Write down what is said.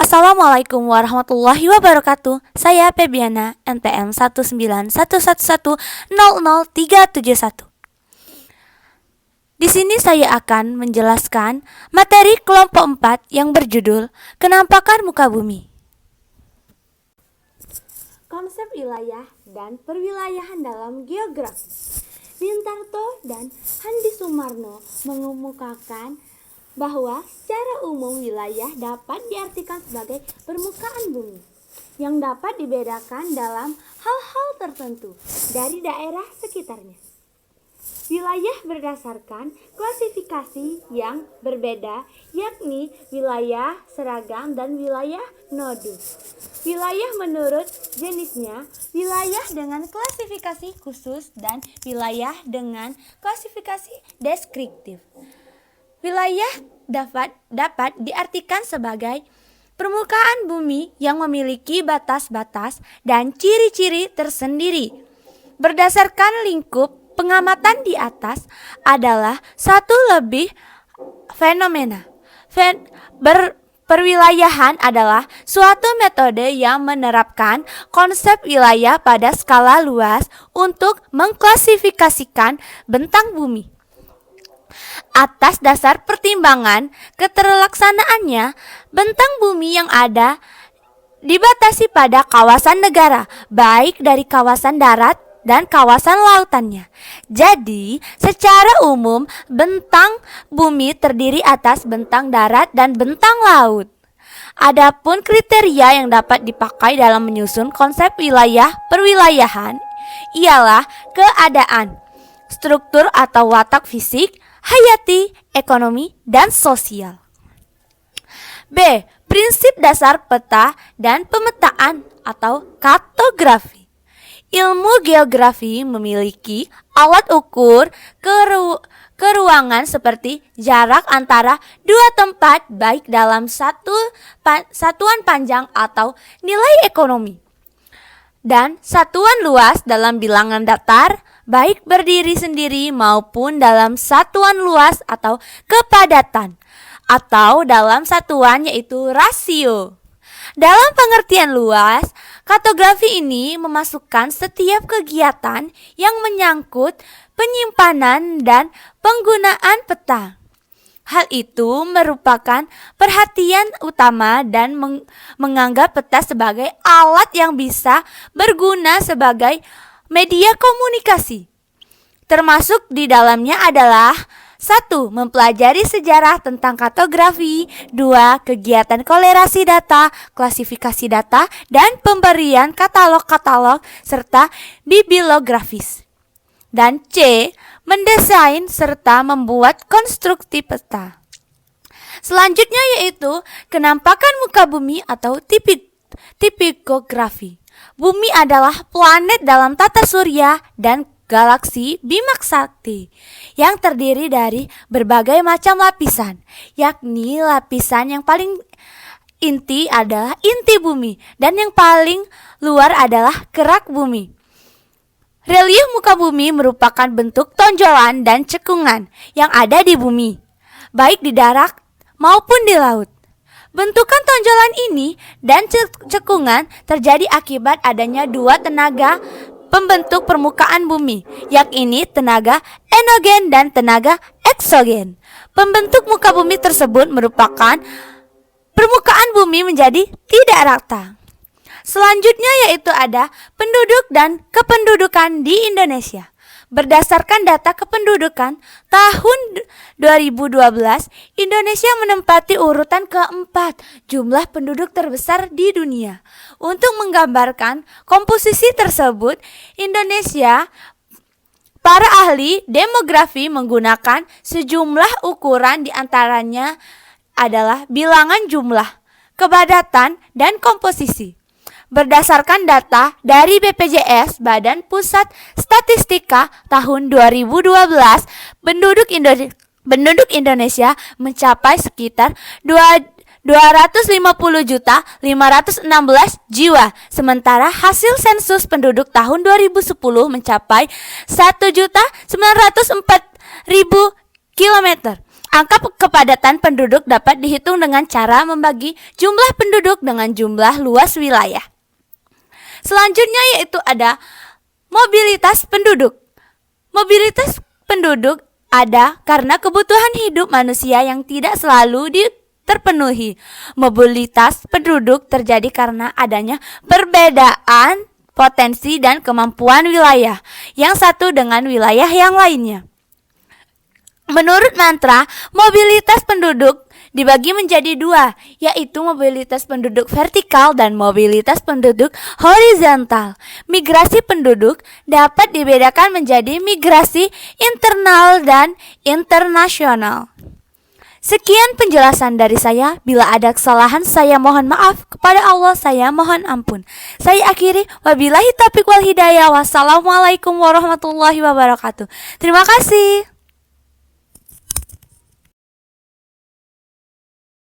Assalamualaikum warahmatullahi wabarakatuh. Saya Febiana, NPM 19111000371. Di sini saya akan menjelaskan materi kelompok 4 yang berjudul Kenampakan Muka Bumi. Konsep wilayah dan perwilayahan dalam geografi. Mintarto dan Handi Sumarno mengemukakan bahwa secara umum wilayah dapat diartikan sebagai permukaan bumi yang dapat dibedakan dalam hal-hal tertentu dari daerah sekitarnya. Wilayah berdasarkan klasifikasi yang berbeda, yakni wilayah seragam dan wilayah nodu. Wilayah menurut jenisnya, wilayah dengan klasifikasi khusus dan wilayah dengan klasifikasi deskriptif. Wilayah dapat diartikan sebagai permukaan bumi yang memiliki batas-batas dan ciri-ciri tersendiri. Berdasarkan lingkup pengamatan di atas adalah satu lebih fenomena. Perwilayahan adalah suatu metode yang menerapkan konsep wilayah pada skala luas untuk mengklasifikasikan bentang bumi. Atas dasar pertimbangan keterlaksanaannya, bentang bumi yang ada dibatasi pada kawasan negara, baik dari kawasan darat dan kawasan lautannya. Jadi, secara umum, bentang bumi terdiri atas bentang darat dan bentang laut. Adapun kriteria yang dapat dipakai dalam menyusun konsep wilayah perwilayahan ialah keadaan, struktur atau watak fisik, hayati, ekonomi, dan sosial. B. Prinsip dasar peta dan pemetaan atau kartografi. Ilmu geografi memiliki alat ukur keruangan seperti jarak antara dua tempat baik dalam satuan panjang atau nilai ekonomi, dan satuan luas dalam bilangan datar, baik berdiri sendiri maupun dalam satuan luas atau kepadatan, atau dalam satuan yaitu rasio. Dalam pengertian luas, kartografi ini memasukkan setiap kegiatan yang menyangkut penyimpanan dan penggunaan peta. Hal itu merupakan perhatian utama dan menganggap peta sebagai alat yang bisa berguna sebagai media komunikasi. Termasuk di dalamnya adalah 1. Mempelajari sejarah tentang kartografi. 2. Kegiatan kolerasi data, klasifikasi data, dan pemberian katalog-katalog serta bibliografis. Dan C. Mendesain serta membuat konstruksi peta. Selanjutnya yaitu kenampakan muka bumi atau tipikografi. Bumi adalah planet dalam tata surya dan galaksi Bima Sakti yang terdiri dari berbagai macam lapisan, yakni lapisan yang paling inti adalah inti bumi dan yang paling luar adalah kerak bumi. Relief muka bumi merupakan bentuk tonjolan dan cekungan yang ada di bumi, baik di darat maupun di laut. Bentukan tonjolan ini dan cekungan terjadi akibat adanya dua tenaga pembentuk permukaan bumi, yakni tenaga enogen dan tenaga eksogen. Pembentuk muka bumi tersebut merupakan permukaan bumi menjadi tidak rata. Selanjutnya yaitu ada penduduk dan kependudukan di Indonesia. Berdasarkan data kependudukan tahun 2012, Indonesia menempati urutan keempat jumlah penduduk terbesar di dunia. Untuk menggambarkan komposisi tersebut, para ahli demografi menggunakan sejumlah ukuran, diantaranya adalah bilangan jumlah, kepadatan, dan komposisi. Berdasarkan data dari BPJS Badan Pusat Statistika tahun 2012, penduduk Indonesia mencapai sekitar 250.516 jiwa, sementara hasil sensus penduduk tahun 2010 mencapai 1.904.000 km. Angka kepadatan penduduk dapat dihitung dengan cara membagi jumlah penduduk dengan jumlah luas wilayah. Selanjutnya yaitu ada mobilitas penduduk. Mobilitas penduduk ada karena kebutuhan hidup manusia yang tidak selalu terpenuhi. Mobilitas penduduk terjadi karena adanya perbedaan potensi dan kemampuan wilayah yang satu dengan wilayah yang lainnya. Menurut mantra, mobilitas penduduk dibagi menjadi dua, yaitu mobilitas penduduk vertikal dan mobilitas penduduk horizontal. Migrasi penduduk dapat dibedakan menjadi migrasi internal dan internasional. Sekian penjelasan dari saya. Bila ada kesalahan, saya mohon maaf. Kepada Allah, saya mohon ampun. Saya akhiri. Wabillahi taufiq wal hidayah. Wassalamualaikum warahmatullahi wabarakatuh. Terima kasih.